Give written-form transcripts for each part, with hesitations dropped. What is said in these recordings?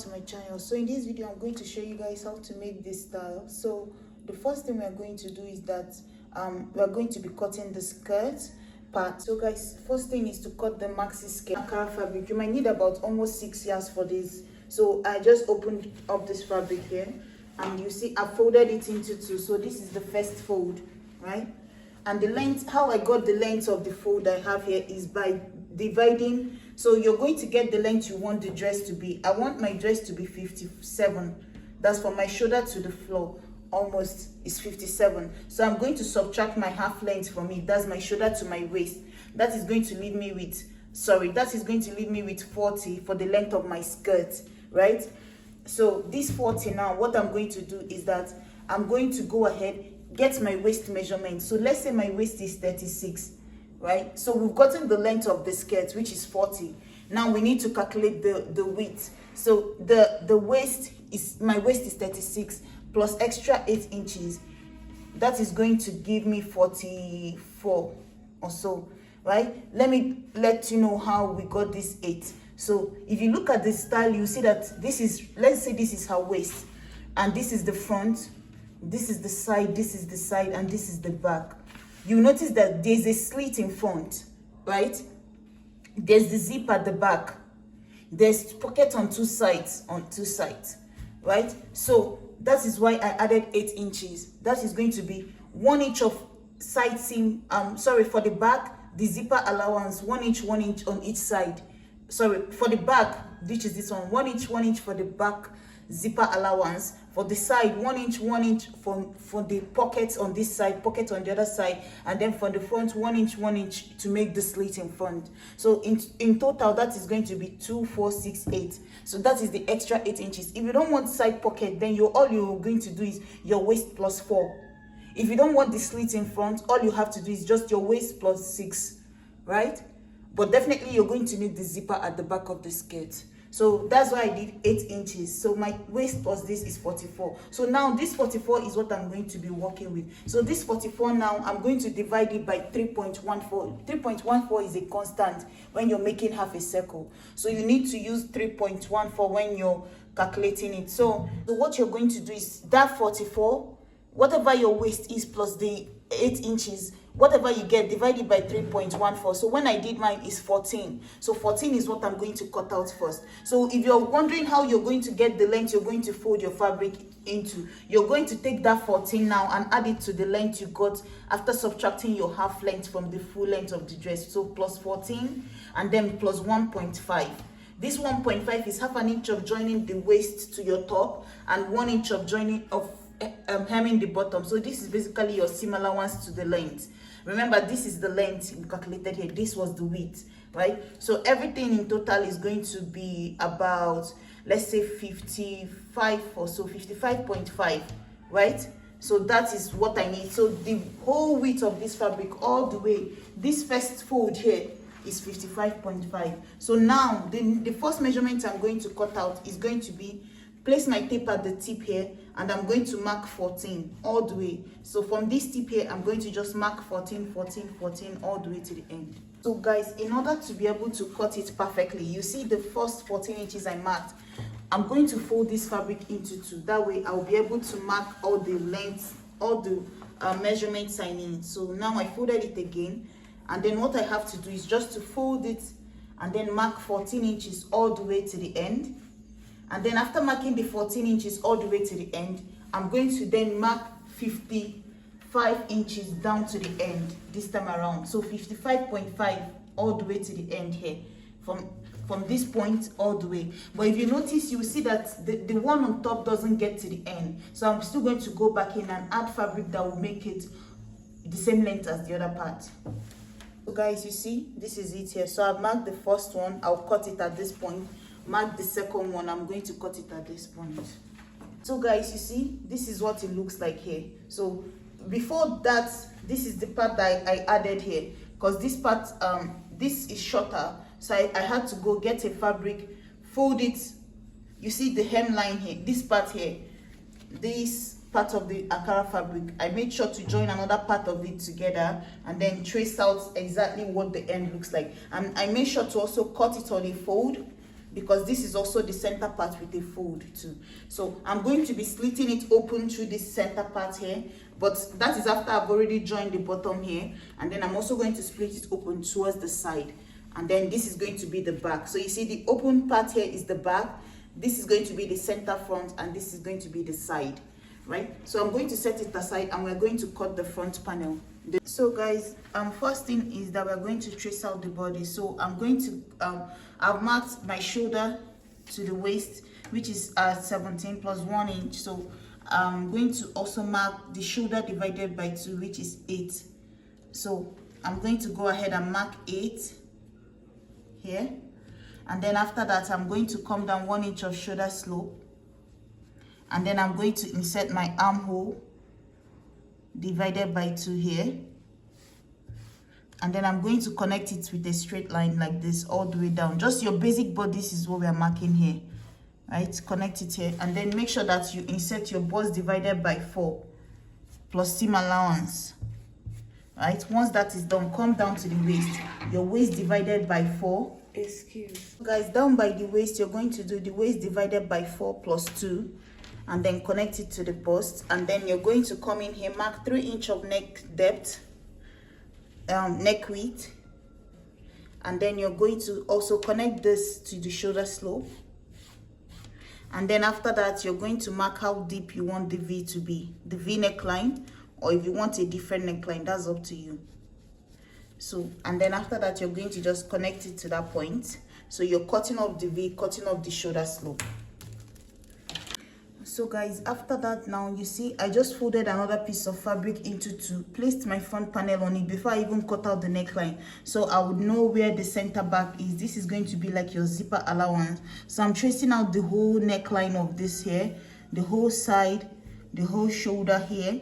To my channel. So in this video I'm going to show you guys how to make this style. So the first thing we are going to do is that we are going to be cutting the skirt part. So guys, first thing is to cut the maxi skirt Ankara fabric. You might need about almost 6 yards for this. So I just opened up this fabric here, and you see I folded it into two. So this is the first fold, right? And the length, how I got the length of the fold I have here is by dividing. So you're going to get the length you want the dress to be. I want my dress to be 57. That's from my shoulder to the floor, almost is 57. So I'm going to subtract my half length from it. That's my shoulder to my waist. That is going to leave me with, that is going to leave me with 40 for the length of my skirt, right? So this 40 now, what I'm going to do is that I'm going to go ahead, get my waist measurement. So let's say my waist is 36, right? So we've gotten the length of the skirt, which is 40. Now we need to calculate the width. So the waist is, my waist is 36 plus extra 8 inches. That is going to give me 44 or so, right? Let me let you know how we got this 8. So if you look at the style, you see that this is, let's say this is her waist, and this is the front, this is the side, and this is the back. You notice that there's a slit in front, right? There's the zip at the back. There's pocket on two sides, right? So that is why I added 8 inches. That is going to be 1 inch of side seam, for the back, the zipper allowance, 1 inch on each side. For the back, which is this one, 1 inch for the back zipper allowance. For the side, 1 inch for the pockets on this side, pocket on the other side, and then for the front, 1 inch to make the slit in front. So in total, that is going to be 2, 4, 6, 8. So that is the extra 8 inches. If you don't want side pocket, then all you're going to do is your waist plus 4. If you don't want the slit in front, all you have to do is just your waist plus 6, right? But definitely you're going to need the zipper at the back of the skirt. So that's why I did 8 inches. So my waist plus this is 44. So now this 44 is what I'm going to be working with. So this 44 now, I'm going to divide it by 3.14. 3.14 is a constant when you're making half a circle. So you need to use 3.14 when you're calculating it. So what you're going to do is that 44, whatever your waist is plus the 8 inches, whatever you get, divided by 3.14. So when I did mine is 14. So 14 is what I'm going to cut out first. So if you're wondering how you're going to get the length you're going to fold your fabric into, you're going to take that 14 now and add it to the length you got after subtracting your half length from the full length of the dress. So plus 14 and then plus 1.5. This 1.5 is half an inch of joining the waist to your top and 1 inch of joining of hemming the bottom. So this is basically your seam allowance to the length. Remember, this is the length we calculated here. This was the width, right? So everything in total is going to be about, let's say 55 or so, 55.5, right? So that is what I need. So the whole width of this fabric all the way, this first fold here is 55.5. So now the first measurement I'm going to cut out is going to be, place my tape at the tip here, and I'm going to mark 14 all the way. So from this tip here, I'm going to just mark 14, 14, 14 all the way to the end. So guys, in order to be able to cut it perfectly, you see the first 14 inches I marked, I'm going to fold this fabric into two. That way I'll be able to mark all the lengths, all the measurements I need. So now I folded it again, and then what I have to do is just to fold it and then mark 14 inches all the way to the end. And then after marking the 14 inches all the way to the end, I'm going to then mark 55 inches down to the end this time around. So 55.5 all the way to the end here, from this point all the way. But if you notice, you see that the one on top doesn't get to the end. So I'm still going to go back in and add fabric that will make it the same length as the other part. So guys, you see, this is it here. So I've marked the first one, I'll cut it at this point. Mark the second one, I'm going to cut it at this point. So guys, you see, this is what it looks like here. So before that, this is the part that I added here, because this part, this is shorter, so I had to go get a fabric, fold it. You see the hemline here, this part here, this part of the Ankara fabric, I made sure to join another part of it together and then trace out exactly what the end looks like. And I made sure to also cut it on a fold. because this is also the center part with a fold too. So I'm going to be slitting it open through this center part here, but that is after I've already joined the bottom here, and then I'm also going to split it open towards the side, and then this is going to be the back. So you see the open part here is the back, this is going to be the center front, and this is going to be the side, right? So I'm going to set it aside and we're going to cut the front panel. So guys, first thing is that we're going to trace out the body. So I'm going to I've marked my shoulder to the waist, which is 17 plus 1 inch. So I'm going to also mark the shoulder divided by 2, which is 8. So I'm going to go ahead and mark 8 here, and then after that I'm going to come down 1 inch of shoulder slope, and then I'm going to insert my armhole divided by 2 here, and then I'm going to connect it with a straight line like this all the way down. Just your basic bodice is what we are marking here, right? Connect it here, and then make sure that you insert your bust divided by 4 plus seam allowance, right? Once that is done, come down to the waist, your waist divided by 4. Excuse guys, down by the waist you're going to do the waist divided by 4 plus 2, and then connect it to the bust, and then you're going to come in here, mark 3 inch of neck depth, neck width, and then you're going to also connect this to the shoulder slope, and then after that you're going to mark how deep you want the V to be, the V neckline, or if you want a different neckline, that's up to you. So, and then after that you're going to just connect it to that point. So you're cutting off the V, cutting off the shoulder slope. So guys, after that, now you see I just folded another piece of fabric into 2, placed my front panel on it before I even cut out the neckline, so I would know where the center back is. This is going to be like your zipper allowance. So I'm tracing out the whole neckline of this here, the whole side, the whole shoulder here,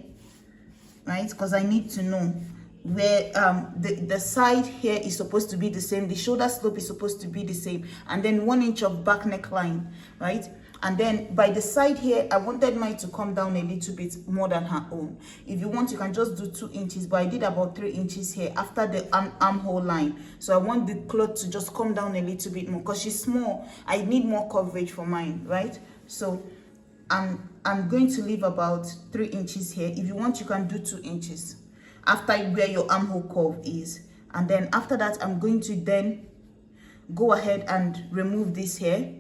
right? Because I need to know where the side here is supposed to be the same, the shoulder slope is supposed to be the same, and then 1 inch of back neckline, right? And then by the side here, I wanted mine to come down a little bit more than her own. If you want, you can just do 2 inches, but I did about 3 inches here after the armhole line. So I want the cloth to just come down a little bit more because she's small. I need more coverage for mine, right? So I'm going to leave about 3 inches here. If you want, you can do 2 inches after where your armhole curve is. And then after that, I'm going to then go ahead and remove this here.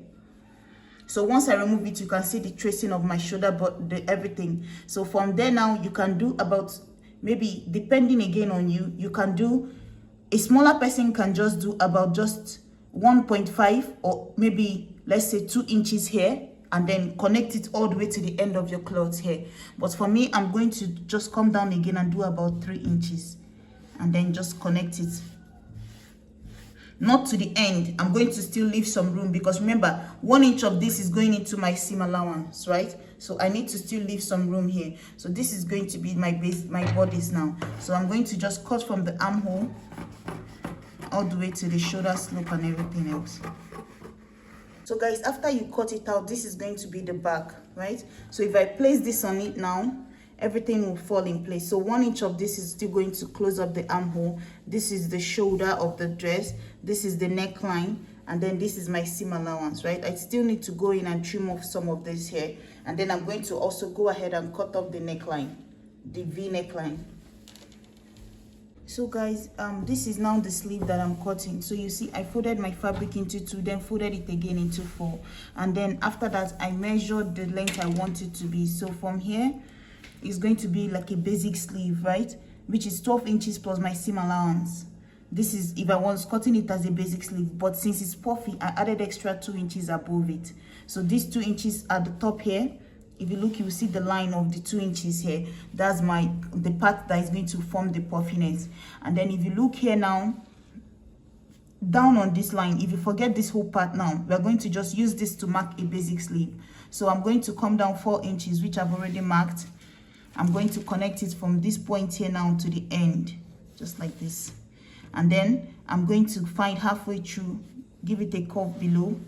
So once I remove it, you can see the tracing of my shoulder, but everything. So from there now, you can do about, maybe depending again on you, you can do, a smaller person can just do about just 1.5 or maybe let's say 2 inches here, and then connect it all the way to the end of your clothes here. But for me, I'm going to just come down again and do about 3 inches, and then just connect it. Not to the end. I'm going to still leave some room because remember, 1 inch of this is going into my seam allowance, right? So I need to still leave some room here. So this is going to be my base, my bodice now. So I'm going to just cut from the armhole all the way to the shoulder slope and everything else. So guys, after you cut it out, this is going to be the back, right? So if I place this on it now, everything will fall in place. So 1 inch of this is still going to close up the armhole. This is the shoulder of the dress. This is the neckline. And then this is my seam allowance, right? I still need to go in and trim off some of this here. And then I'm going to also go ahead and cut off the neckline, the V neckline. So guys, this is now the sleeve that I'm cutting. So you see I folded my fabric into 2, then folded it again into 4. And then after that, I measured the length I want it to be. So from here, it's going to be like a basic sleeve, right? Which is 12 inches plus my seam allowance. This is if I was cutting it as a basic sleeve, but since it's puffy, I added extra 2 inches above it. So these 2 inches at the top here, if you look, you will see the line of the 2 inches here. That's the part that is going to form the puffiness. And then if you look here now, down on this line, if you forget this whole part now, we're going to just use this to mark a basic sleeve. So I'm going to come down 4 inches, which I've already marked. I'm going to connect it from this point here now to the end, just like this. And then I'm going to find halfway through, give it a curve below.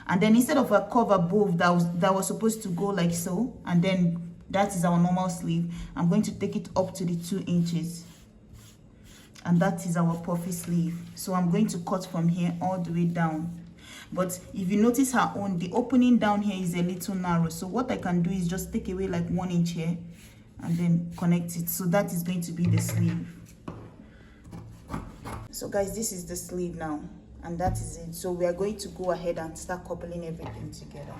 And then instead of a curve above that was supposed to go like so, and then that is our normal sleeve, I'm going to take it up to the 2 inches. And that is our puffy sleeve. So I'm going to cut from here all the way down. But if you notice her own, the opening down here is a little narrow. So what I can do is just take away like 1 inch here and then connect it. So that is going to be the sleeve. So guys, this is the sleeve now, and that is it. So we are going to go ahead and start coupling everything together.